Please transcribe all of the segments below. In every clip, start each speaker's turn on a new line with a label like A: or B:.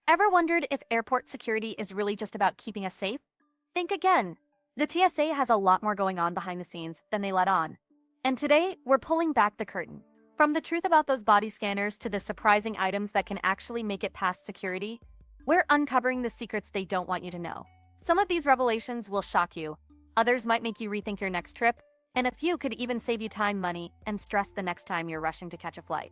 A: Ever wondered if airport security is really just about keeping us safe? Think again. The TSA has a lot more going on behind the scenes than they let on. And today, we're pulling back the curtain. From the truth about those body scanners to the surprising items that can actually make it past security, we're uncovering the secrets they don't want you to know. Some of these revelations will shock you, others might make you rethink your next trip, and a few could even save you time, money, and stress the next time you're rushing to catch a flight.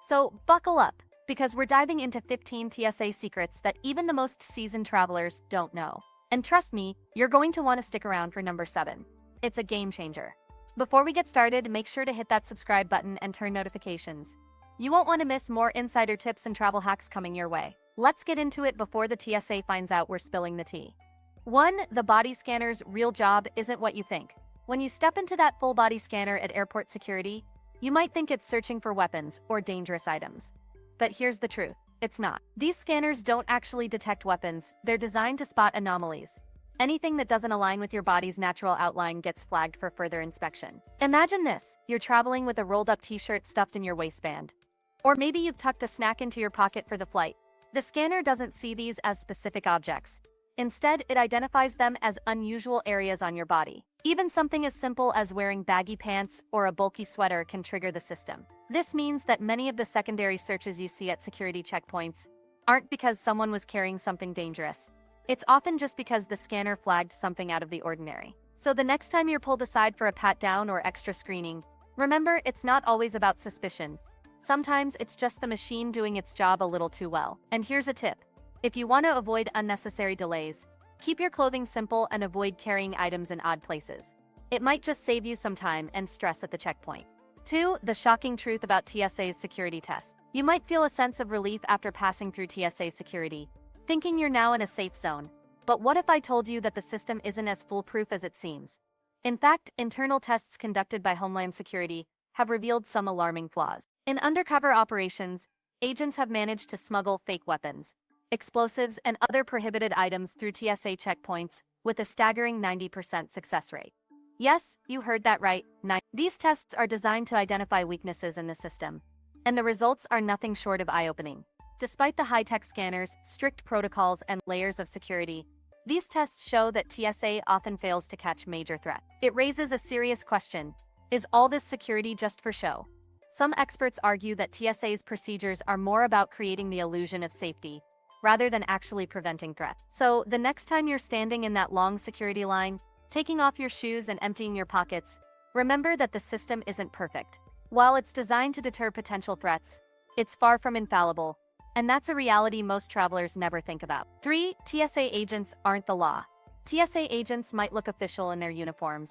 A: So buckle up, because we're diving into 15 TSA secrets that even the most seasoned travelers don't know. And trust me, you're going to want to stick around for number 7. It's a game changer. Before we get started, make sure to hit that subscribe button and turn notifications. You won't want to miss more insider tips and travel hacks coming your way. Let's get into it before the TSA finds out we're spilling the tea. 1. The body scanner's real job isn't what you think. When you step into that full body scanner at airport security, you might think it's searching for weapons or dangerous items. But here's the truth, it's not. These scanners don't actually detect weapons, they're designed to spot anomalies. Anything that doesn't align with your body's natural outline gets flagged for further inspection. Imagine this, you're traveling with a rolled-up t-shirt stuffed in your waistband. Or maybe you've tucked a snack into your pocket for the flight. The scanner doesn't see these as specific objects. Instead, it identifies them as unusual areas on your body. Even something as simple as wearing baggy pants or a bulky sweater can trigger the system. This means that many of the secondary searches you see at security checkpoints aren't because someone was carrying something dangerous. It's often just because the scanner flagged something out of the ordinary. So the next time you're pulled aside for a pat-down or extra screening, remember, it's not always about suspicion. Sometimes it's just the machine doing its job a little too well. And here's a tip. If you want to avoid unnecessary delays, keep your clothing simple and avoid carrying items in odd places. It might just save you some time and stress at the checkpoint. 2. The shocking truth about TSA's security tests. You might feel a sense of relief after passing through TSA security, thinking you're now in a safe zone. But what if I told you that the system isn't as foolproof as it seems? In fact, internal tests conducted by Homeland Security have revealed some alarming flaws. In undercover operations, agents have managed to smuggle fake weapons, explosives, and other prohibited items through TSA checkpoints with a staggering 90% success rate. Yes, you heard that right. These tests are designed to identify weaknesses in the system, and the results are nothing short of eye-opening. Despite the high-tech scanners, strict protocols, and layers of security, these tests show that TSA often fails to catch major threats. It raises a serious question. Is all this security just for show? Some experts argue that TSA's procedures are more about creating the illusion of safety, rather than actually preventing threats. So, the next time you're standing in that long security line, taking off your shoes and emptying your pockets, remember that the system isn't perfect. While it's designed to deter potential threats, it's far from infallible. And that's a reality most travelers never think about. 3. TSA agents aren't the law. TSA agents might look official in their uniforms,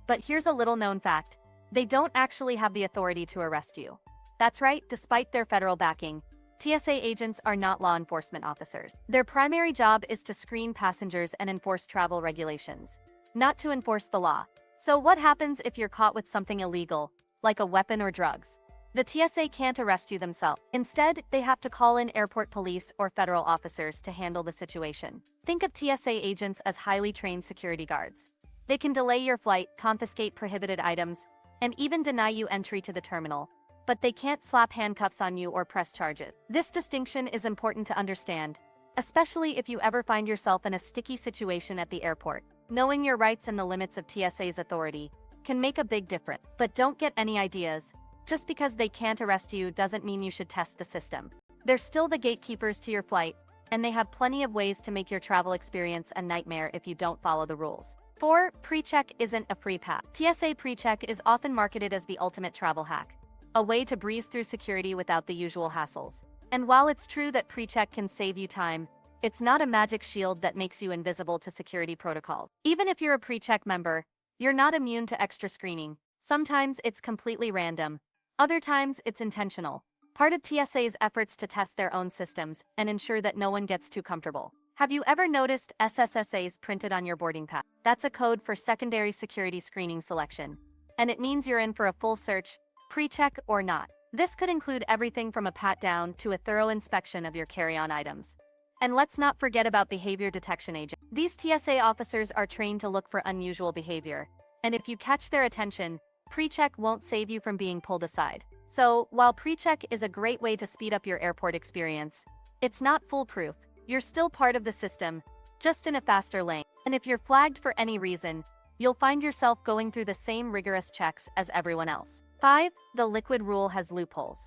A: but here's a little-known fact. They don't actually have the authority to arrest you. That's right, despite their federal backing, TSA agents are not law enforcement officers. Their primary job is to screen passengers and enforce travel regulations, not to enforce the law. So what happens if you're caught with something illegal, like a weapon or drugs? The TSA can't arrest you themselves. Instead, they have to call in airport police or federal officers to handle the situation. Think of TSA agents as highly trained security guards. They can delay your flight, confiscate prohibited items, and even deny you entry to the terminal. But they can't slap handcuffs on you or press charges. This distinction is important to understand, especially if you ever find yourself in a sticky situation at the airport. Knowing your rights and the limits of TSA's authority can make a big difference. But don't get any ideas. Just because they can't arrest you doesn't mean you should test the system. They're still the gatekeepers to your flight, and they have plenty of ways to make your travel experience a nightmare if you don't follow the rules. 4. Pre-check isn't a free pass. TSA pre-check is often marketed as the ultimate travel hack, a way to breeze through security without the usual hassles. And while it's true that pre-check can save you time, it's not a magic shield that makes you invisible to security protocols. Even if you're a pre-check member, you're not immune to extra screening. Sometimes it's completely random. Other times, it's intentional, part of TSA's efforts to test their own systems and ensure that no one gets too comfortable. Have you ever noticed SSSAs printed on your boarding pass? That's a code for secondary security screening selection, and it means you're in for a full search, pre-check or not. This could include everything from a pat-down to a thorough inspection of your carry-on items. And let's not forget about behavior detection agents. These TSA officers are trained to look for unusual behavior, and if you catch their attention, pre-check won't save you from being pulled aside. So, while pre-check is a great way to speed up your airport experience, it's not foolproof. You're still part of the system, just in a faster lane. And if you're flagged for any reason, you'll find yourself going through the same rigorous checks as everyone else. 5. The liquid rule has loopholes.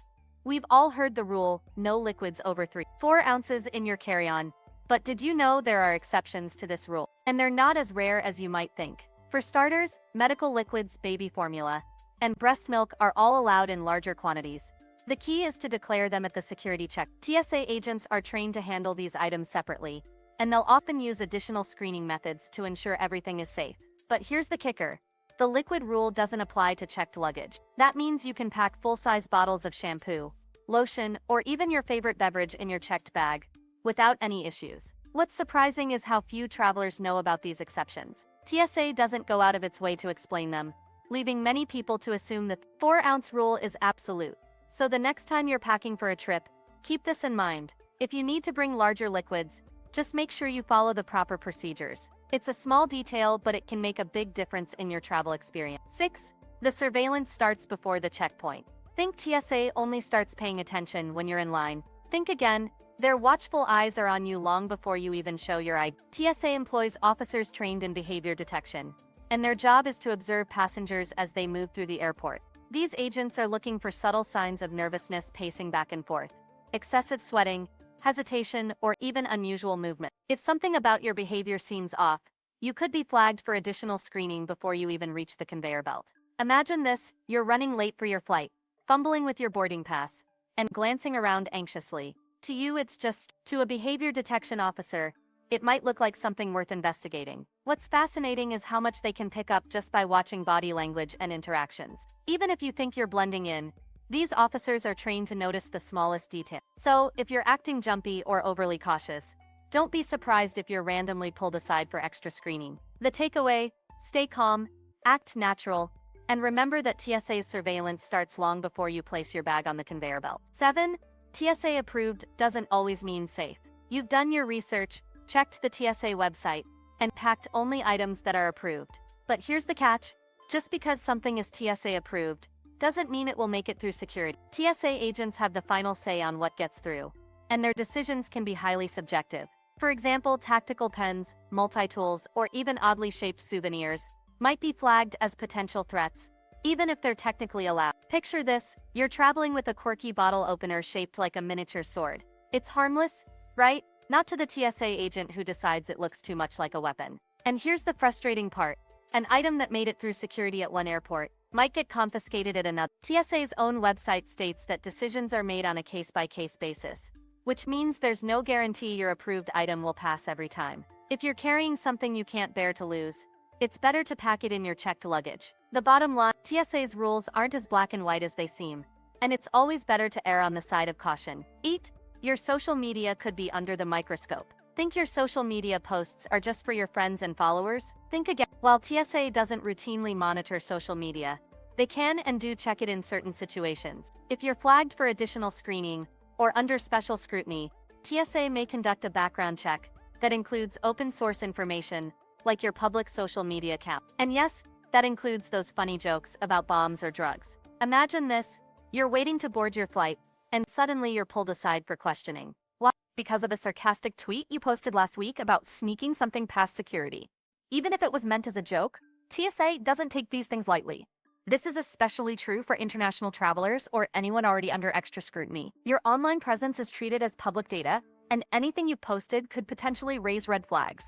A: We've all heard the rule, no liquids over 4 ounces in your carry-on. But did you know there are exceptions to this rule? And they're not as rare as you might think. For starters, medical liquids, baby formula, and breast milk are all allowed in larger quantities. The key is to declare them at the security check. TSA agents are trained to handle these items separately, and they'll often use additional screening methods to ensure everything is safe. But here's the kicker. The liquid rule doesn't apply to checked luggage. That means you can pack full-size bottles of shampoo, lotion, or even your favorite beverage in your checked bag without any issues. What's surprising is how few travelers know about these exceptions. TSA doesn't go out of its way to explain them, leaving many people to assume the 4-ounce rule is absolute. So the next time you're packing for a trip, keep this in mind. If you need to bring larger liquids, just make sure you follow the proper procedures. It's a small detail, but it can make a big difference in your travel experience. 6. The surveillance starts before the checkpoint. Think TSA only starts paying attention when you're in line. Think again. Their watchful eyes are on you long before you even show your ID. TSA employs officers trained in behavior detection, and their job is to observe passengers as they move through the airport. These agents are looking for subtle signs of nervousness, pacing back and forth, excessive sweating, hesitation, or even unusual movement. If something about your behavior seems off, you could be flagged for additional screening before you even reach the conveyor belt. Imagine this: you're running late for your flight, fumbling with your boarding pass, and glancing around anxiously. To you, it's just. To a behavior detection officer, it might look like something worth investigating. What's fascinating is how much they can pick up just by watching body language and interactions. Even if you think you're blending in, these officers are trained to notice the smallest detail. So, if you're acting jumpy or overly cautious, don't be surprised if you're randomly pulled aside for extra screening. The takeaway: stay calm, act natural, and remember that TSA's surveillance starts long before you place your bag on the conveyor belt. 7. TSA approved doesn't always mean safe. You've done your research, checked the TSA website, and packed only items that are approved. But here's the catch: just because something is TSA approved doesn't mean it will make it through security. TSA agents have the final say on what gets through, and their decisions can be highly subjective. For example, tactical pens, multi-tools, or even oddly shaped souvenirs might be flagged as potential threats, even if they're technically allowed. Picture this: you're traveling with a quirky bottle opener shaped like a miniature sword. It's harmless, right? Not to the TSA agent who decides it looks too much like a weapon. And here's the frustrating part: an item that made it through security at one airport might get confiscated at another. TSA's own website states that decisions are made on a case-by-case basis, which means there's no guarantee your approved item will pass every time. If you're carrying something you can't bear to lose, it's better to pack it in your checked luggage. The bottom line: TSA's rules aren't as black and white as they seem, and it's always better to err on the side of caution. 8. Your social media could be under the microscope. Think your social media posts are just for your friends and followers? Think again. While TSA doesn't routinely monitor social media, they can and do check it in certain situations. If you're flagged for additional screening or under special scrutiny, TSA may conduct a background check that includes open source information, like your public social media account. And yes, that includes those funny jokes about bombs or drugs. Imagine this: you're waiting to board your flight, and suddenly you're pulled aside for questioning. Why? Because of a sarcastic tweet you posted last week about sneaking something past security. Even if it was meant as a joke, TSA doesn't take these things lightly. This is especially true for international travelers or anyone already under extra scrutiny. Your online presence is treated as public data, and anything you've posted could potentially raise red flags.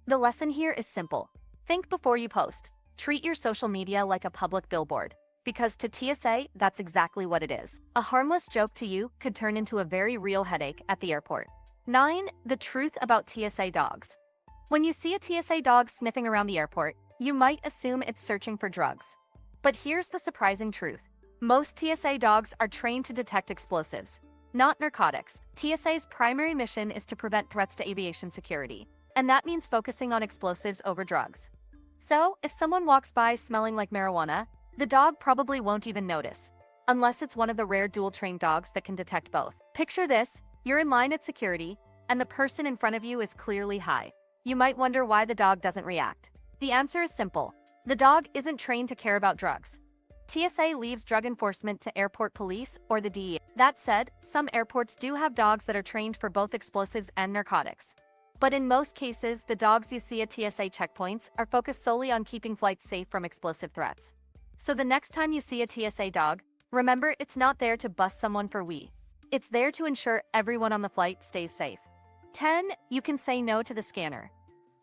A: The lesson here is simple: think before you post. Treat your social media like a public billboard, because to TSA, that's exactly what it is. A harmless joke to you could turn into a very real headache at the airport. 9. The truth about TSA dogs. When you see a TSA dog sniffing around the airport, you might assume it's searching for drugs. But here's the surprising truth: most TSA dogs are trained to detect explosives, not narcotics. TSA's primary mission is to prevent threats to aviation security, and that means focusing on explosives over drugs. So, if someone walks by smelling like marijuana, the dog probably won't even notice, unless it's one of the rare dual-trained dogs that can detect both. Picture this: you're in line at security, and the person in front of you is clearly high. You might wonder why the dog doesn't react. The answer is simple: the dog isn't trained to care about drugs. TSA leaves drug enforcement to airport police or the DEA. That said, some airports do have dogs that are trained for both explosives and narcotics. But in most cases, the dogs you see at TSA checkpoints are focused solely on keeping flights safe from explosive threats. So the next time you see a TSA dog, remember it's not there to bust someone for weed. It's there to ensure everyone on the flight stays safe. 10. You can say no to the scanner.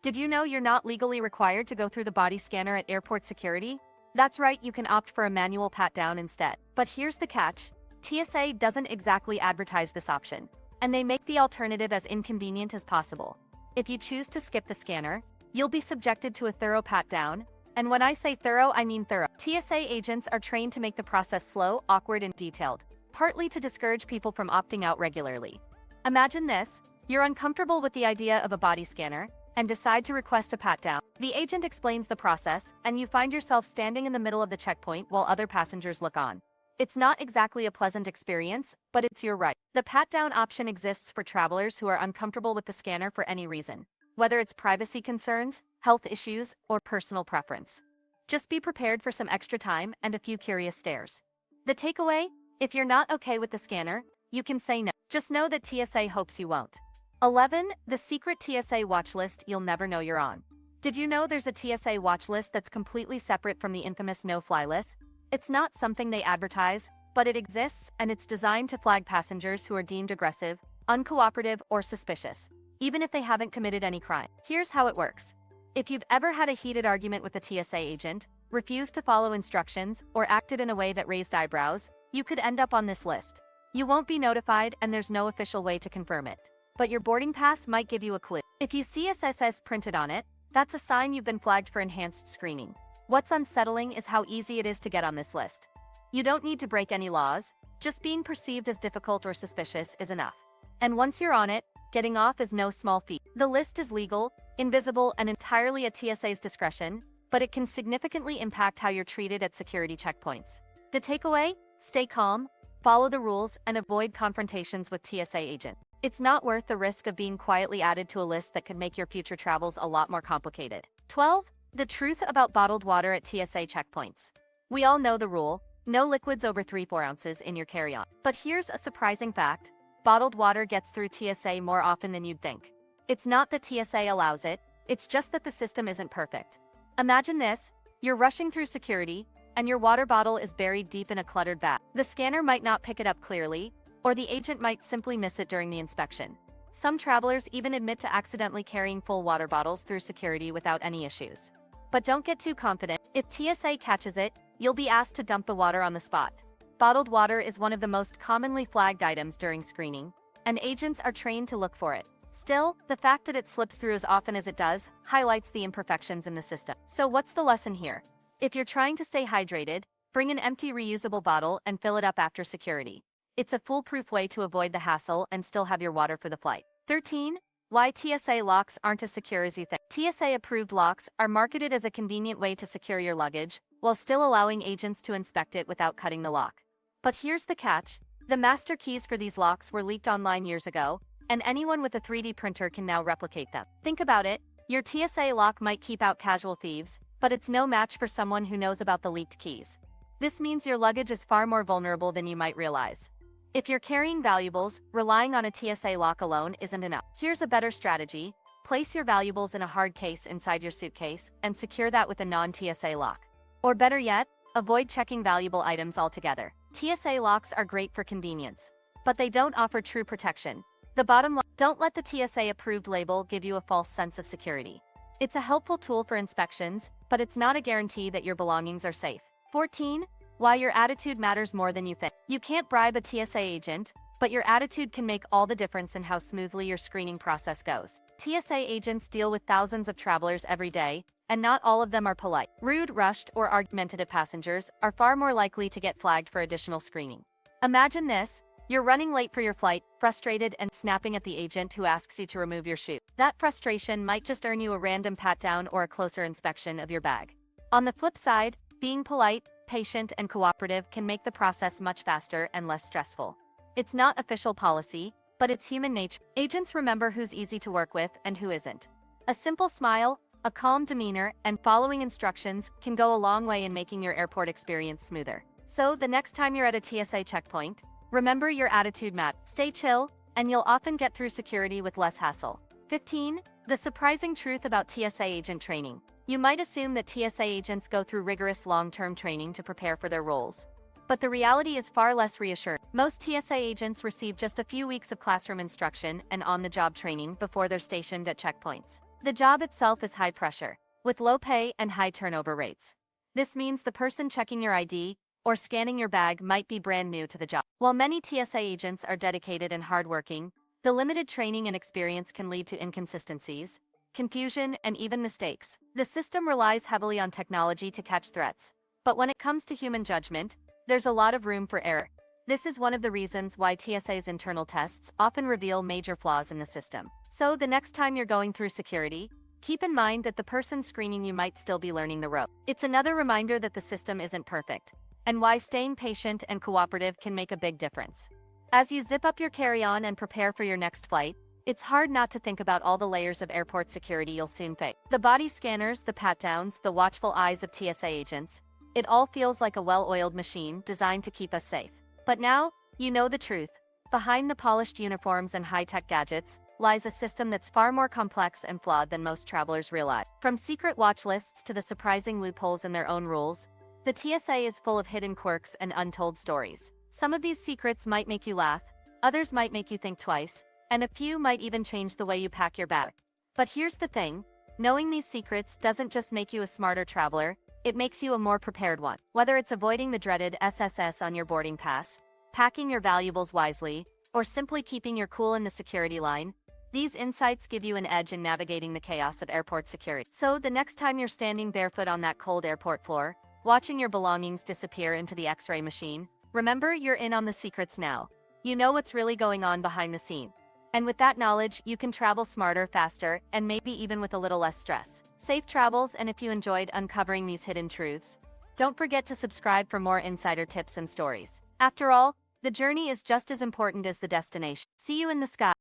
A: Did you know you're not legally required to go through the body scanner at airport security? That's right, you can opt for a manual pat-down instead. But here's the catch. TSA doesn't exactly advertise this option, and they make the alternative as inconvenient as possible. If you choose to skip the scanner, you'll be subjected to a thorough pat-down, and when I say thorough, I mean thorough. TSA agents are trained to make the process slow, awkward, and detailed, partly to discourage people from opting out regularly. Imagine this. You're uncomfortable with the idea of a body scanner, and decide to request a pat-down. The agent explains the process, and you find yourself standing in the middle of the checkpoint while other passengers look on. It's not exactly a pleasant experience, but it's your right. The pat-down option exists for travelers who are uncomfortable with the scanner for any reason, whether it's privacy concerns, health issues, or personal preference. Just be prepared for some extra time and a few curious stares. The takeaway? If you're not okay with the scanner, you can say no. Just know that TSA hopes you won't. 11. The secret TSA watch list you'll never know you're on. Did you know there's a TSA watch list that's completely separate from the infamous no-fly list? It's not something they advertise, but it exists, and it's designed to flag passengers who are deemed aggressive, uncooperative, or suspicious, even if they haven't committed any crime. Here's how it works. If you've ever had a heated argument with a TSA agent, refused to follow instructions, or acted in a way that raised eyebrows, you could end up on this list. You won't be notified, and there's no official way to confirm it. But your boarding pass might give you a clue. If you see SSS printed on it, that's a sign you've been flagged for enhanced screening. What's unsettling is how easy it is to get on this list. You don't need to break any laws, just being perceived as difficult or suspicious is enough. And once you're on it, getting off is no small feat. The list is legal, invisible, and entirely at TSA's discretion, but it can significantly impact how you're treated at security checkpoints. The takeaway? Stay calm, follow the rules, and avoid confrontations with TSA agents. It's not worth the risk of being quietly added to a list that could make your future travels a lot more complicated. 12. The truth about bottled water at TSA checkpoints. We all know the rule, no liquids over 3/4 ounces in your carry-on. But here's a surprising fact. Bottled water gets through TSA more often than you'd think. It's not that TSA allows it, it's just that the system isn't perfect. Imagine this, you're rushing through security, and your water bottle is buried deep in a cluttered bag. The scanner might not pick it up clearly, or the agent might simply miss it during the inspection. Some travelers even admit to accidentally carrying full water bottles through security without any issues. But don't get too confident. If TSA catches it, you'll be asked to dump the water on the spot. Bottled water is one of the most commonly flagged items during screening, and agents are trained to look for it. Still, the fact that it slips through as often as it does highlights the imperfections in the system. So what's the lesson here? If you're trying to stay hydrated, bring an empty reusable bottle and fill it up after security. It's a foolproof way to avoid the hassle and still have your water for the flight. 13. Why TSA locks aren't as secure as you think. TSA-approved locks are marketed as a convenient way to secure your luggage, while still allowing agents to inspect it without cutting the lock. But here's the catch. The master keys for these locks were leaked online years ago, and anyone with a 3D printer can now replicate them. Think about it. Your TSA lock might keep out casual thieves, but it's no match for someone who knows about the leaked keys. This means your luggage is far more vulnerable than you might realize. If you're carrying valuables, relying on a TSA lock alone isn't enough. Here's a better strategy. Place your valuables in a hard case inside your suitcase and secure that with a non-TSA lock. Or better yet, avoid checking valuable items altogether. TSA locks are great for convenience, but they don't offer true protection. The bottom line, don't let the TSA-approved label give you a false sense of security. It's a helpful tool for inspections, but it's not a guarantee that your belongings are safe. 14. Why your attitude matters more than you think. You can't bribe a TSA agent, but your attitude can make all the difference in how smoothly your screening process goes. TSA agents deal with thousands of travelers every day, and not all of them are polite. Rude, rushed, or argumentative passengers are far more likely to get flagged for additional screening. Imagine this. You're running late for your flight, frustrated and snapping at the agent who asks you to remove your shoe. That frustration might just earn you a random pat-down or a closer inspection of your bag. On the flip side, being polite, patient, and cooperative can make the process much faster and less stressful. It's not official policy, but it's human nature. Agents remember who's easy to work with and who isn't. A simple smile, A calm demeanor and following instructions can go a long way in making your airport experience smoother. So, the next time you're at a TSA checkpoint, remember your attitude matters. Stay chill, and you'll often get through security with less hassle. 15. The surprising truth about TSA agent training. You might assume that TSA agents go through rigorous long-term training to prepare for their roles. But the reality is far less reassuring. Most TSA agents receive just a few weeks of classroom instruction and on-the-job training before they're stationed at checkpoints. The job itself is high pressure, with low pay and high turnover rates. This means the person checking your ID or scanning your bag might be brand new to the job. While many TSA agents are dedicated and hardworking, the limited training and experience can lead to inconsistencies, confusion, and even mistakes. The system relies heavily on technology to catch threats, but when it comes to human judgment, there's a lot of room for error. This is one of the reasons why TSA's internal tests often reveal major flaws in the system. So the next time you're going through security, keep in mind that the person screening you might still be learning the ropes. It's another reminder that the system isn't perfect, and why staying patient and cooperative can make a big difference. As you zip up your carry-on and prepare for your next flight, it's hard not to think about all the layers of airport security you'll soon face. The body scanners, the pat-downs, the watchful eyes of TSA agents. It all feels like a well-oiled machine designed to keep us safe. But now, you know the truth. Behind the polished uniforms and high-tech gadgets lies a system that's far more complex and flawed than most travelers realize. From secret watch lists to the surprising loopholes in their own rules, the TSA is full of hidden quirks and untold stories. Some of these secrets might make you laugh, others might make you think twice, and a few might even change the way you pack your bag. But here's the thing, knowing these secrets doesn't just make you a smarter traveler, it makes you a more prepared one. Whether it's avoiding the dreaded SSS on your boarding pass, packing your valuables wisely, or simply keeping your cool in the security line, these insights give you an edge in navigating the chaos of airport security. So the next time you're standing barefoot on that cold airport floor, watching your belongings disappear into the X-ray machine, remember you're in on the secrets now. You know what's really going on behind the scenes. And with that knowledge, you can travel smarter, faster, and maybe even with a little less stress. Safe travels, and if you enjoyed uncovering these hidden truths, don't forget to subscribe for more insider tips and stories. After all, the journey is just as important as the destination. See you in the sky.